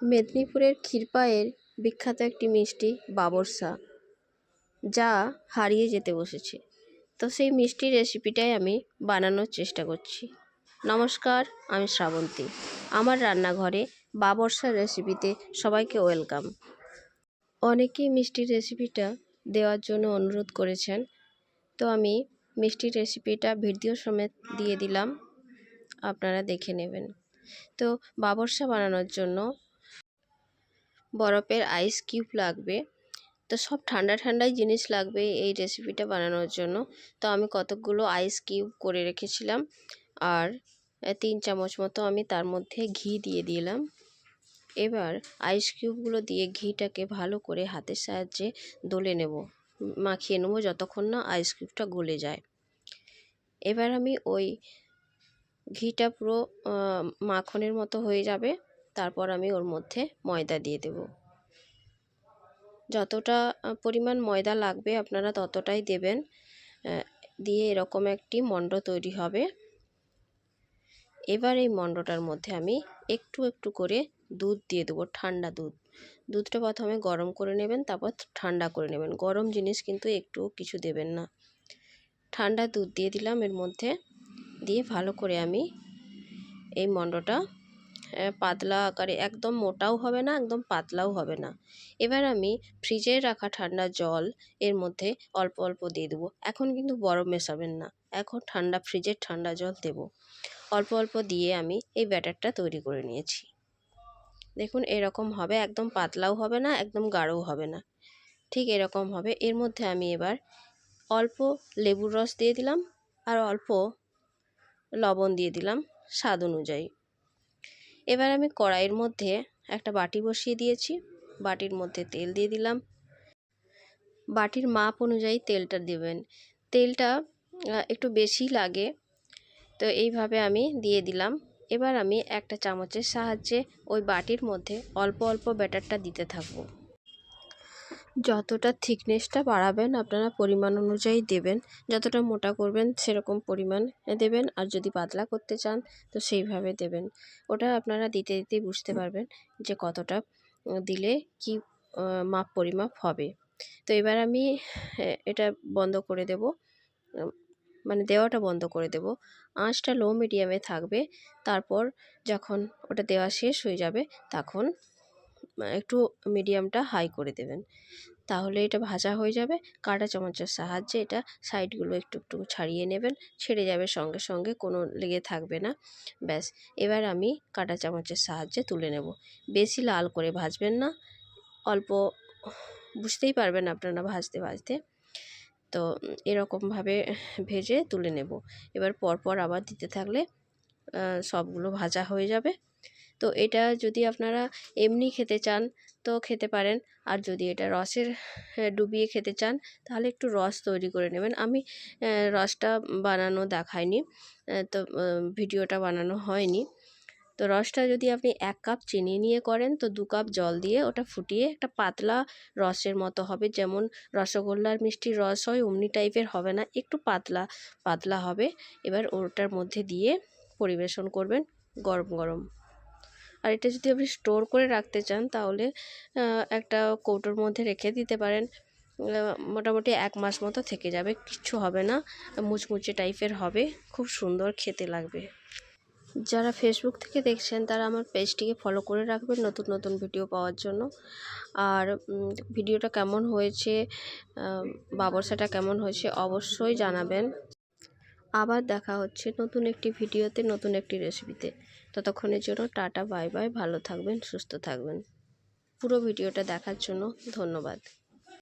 মেদিনীপুরের ক্ষীরপাইয়ের বিখ্যাত একটি মিষ্টি বাবরসা, যা হারিয়ে যেতে বসেছে। তো সেই মিষ্টির রেসিপিটাই আমি বানানোর চেষ্টা করছি। নমস্কার, আমি শ্রাবন্তী। আমার রান্নাঘরে বাবরসার রেসিপিতে সবাইকে ওয়েলকাম। অনেকেই মিষ্টির রেসিপিটা দেওয়ার জন্য অনুরোধ করেছেন, তো আমি মিষ্টির রেসিপিটা ভিডিও সমেত দিয়ে দিলাম, আপনারা দেখে নেবেন। তো বাবরসা বানানোর জন্য বরফের আইস কিউব লাগবে। তো সব ঠান্ডা ঠান্ডাই জিনিস লাগবে এই রেসিপিটা বানানোর জন্য। তো আমি কতকগুলো আইস কিউব করে রেখেছিলাম, আর 3 চামচ মতো আমি তার মধ্যে ঘি দিয়ে দিলাম। এবার আইস কিউবগুলো দিয়ে ঘিটাকে ভালো করে হাতের সাহায্যে দলে নেব, মাখিয়ে নেব যতক্ষণ না আইস কিউবটা গলে যায়। এবার আমি ওই ঘিটা পুরো মাখনের মতো হয়ে যাবে, তারপর আমি ওর মধ্যে ময়দা দিয়ে দেব। যতটা পরিমাণ ময়দা লাগবে আপনারা ততটাই দেবেন। দিয়ে এরকম একটি মণ্ড তৈরি হবে। এবার এই মণ্ডটার মধ্যে আমি একটু একটু করে দুধ দিয়ে দেবো, ঠান্ডা দুধ। দুধটা প্রথমে গরম করে নেবেন, তারপর ঠান্ডা করে নেবেন। গরম জিনিস কিন্তু একটু কিছু দেবেন না। ঠান্ডা দুধ দিয়ে দিলাম এর মধ্যে, দিয়ে ভালো করে আমি এই মণ্ডটা পাতলা আকারে, একদম মোটাও হবে না, একদম পাতলাও হবে না। এবার আমি ফ্রিজে রাখা ঠান্ডা জল এর মধ্যে অল্প অল্প দিয়ে দেবো। এখন কিন্তু বরফ মেশাবেন না, এখন ফ্রিজের ঠান্ডা জল দেব। অল্প অল্প দিয়ে আমি এই ব্যাটারটা তৈরি করে নিয়েছি। দেখুন এরকম হবে, একদম পাতলাও হবে না, একদম গাঢ়ও হবে না, ঠিক এরকম হবে। এর মধ্যে আমি এবার অল্প লেবুর রস দিয়ে দিলাম, আর অল্প লবণ দিয়ে দিলাম স্বাদ অনুযায়ী। এবার আমি কড়াইয়ের মধ্যে একটা বাটি বসিয়ে দিয়েছি, বাটির মধ্যে তেল দিয়ে দিলাম। বাটির মাপ অনুযায়ী তেলটা দেবেন, তেলটা একটু বেশি লাগে, তো এইভাবে আমি দিয়ে দিলাম। এবার আমি একটা চামচের সাহায্যে ওই বাটির মধ্যে অল্প অল্প ব্যাটারটা দিতে থাকবো। যতটা থিকনেসটা বাড়াবেন আপনারা পরিমাণ অনুযায়ী দেবেন, যতটা মোটা করবেন সেরকম পরিমাণ দেবেন, আর যদি পাতলা করতে চান তো সেইভাবে দেবেন। ওটা আপনারা দিতে দিতেই বুঝতে পারবেন যে কতটা দিলে কি মাপ পরিমাপ হবে। তো এবার আমি এটা বন্ধ করে দেব, মানে দেওয়াটা বন্ধ করে দেব। আঁচটা লো মিডিয়ামে থাকবে। তারপর যখন ওটা দেওয়া শেষ হয়ে যাবে তখন একটু মিডিয়ামটা হাই করে দেবেন, তাহলে এটা ভাজা হয়ে যাবে। কাঁটা চামচের সাহায্যে এটা সাইডগুলো একটু একটু ছাড়িয়ে নেবেন, ছেড়ে যাবে সঙ্গে সঙ্গে, কোনো লেগে থাকবে না। ব্যাস, এবার আমি কাঁটা চামচের সাহায্যে তুলে নেব। বেশি লাল করে ভাজবেন না, অল্প, বুঝতেই পারবেন আপনারা ভাজতে ভাজতে। তো এরকমভাবে ভেজে তুলে নেব। এবার পরপর আবার দিতে থাকলে সবগুলো ভাজা হয়ে যাবে। তো এটা যদি আপনারা এমনি খেতে চান তো খেতে পারেন, আর যদি এটা রসের ডুবিয়ে খেতে চান তাহলে একটু রস তৈরি করে নেবেন। আমি রসটা বানানো দেখাইনি, তো ভিডিওটা বানানো হয়নি। তো রসটা যদি আপনি 1 কাপ চিনি নিয়ে করেন তো 2 কাপ জল দিয়ে ওটা ফুটিয়ে একটা পাতলা রসের মতো হবে, যেমন রসগোল্লার মিষ্টির রস হয় অমনি টাইপের হবে না, একটু পাতলা পাতলা হবে। এবার ওটার মধ্যে দিয়ে পরিবেশন করবেন গরম গরম। আর এটা যদি আপনি স্টোর করে রাখতে চান তাহলে একটা কৌটোর মধ্যে রেখে দিতে পারেন, মোটামুটি 1 মাস মতো থেকে যাবে, কিচ্ছু হবে না, মুচমুচে টাইপের হবে, খুব সুন্দর খেতে লাগবে। যারা ফেসবুক থেকে দেখছেন তারা আমার পেজটিকে ফলো করে রাখবেন নতুন নতুন ভিডিও পাওয়ার জন্য। আর ভিডিওটা কেমন হয়েছে, বাবরসাটা কেমন হয়েছে অবশ্যই জানাবেন। আবার দেখা হচ্ছে নতুন একটি ভিডিওতে, নতুন একটি রেসিপিতে। ততক্ষণের জন্য টাটা, বাই বাই, ভালো থাকবেন, সুস্থ থাকবেন। পুরো ভিডিওটা দেখার জন্য ধন্যবাদ।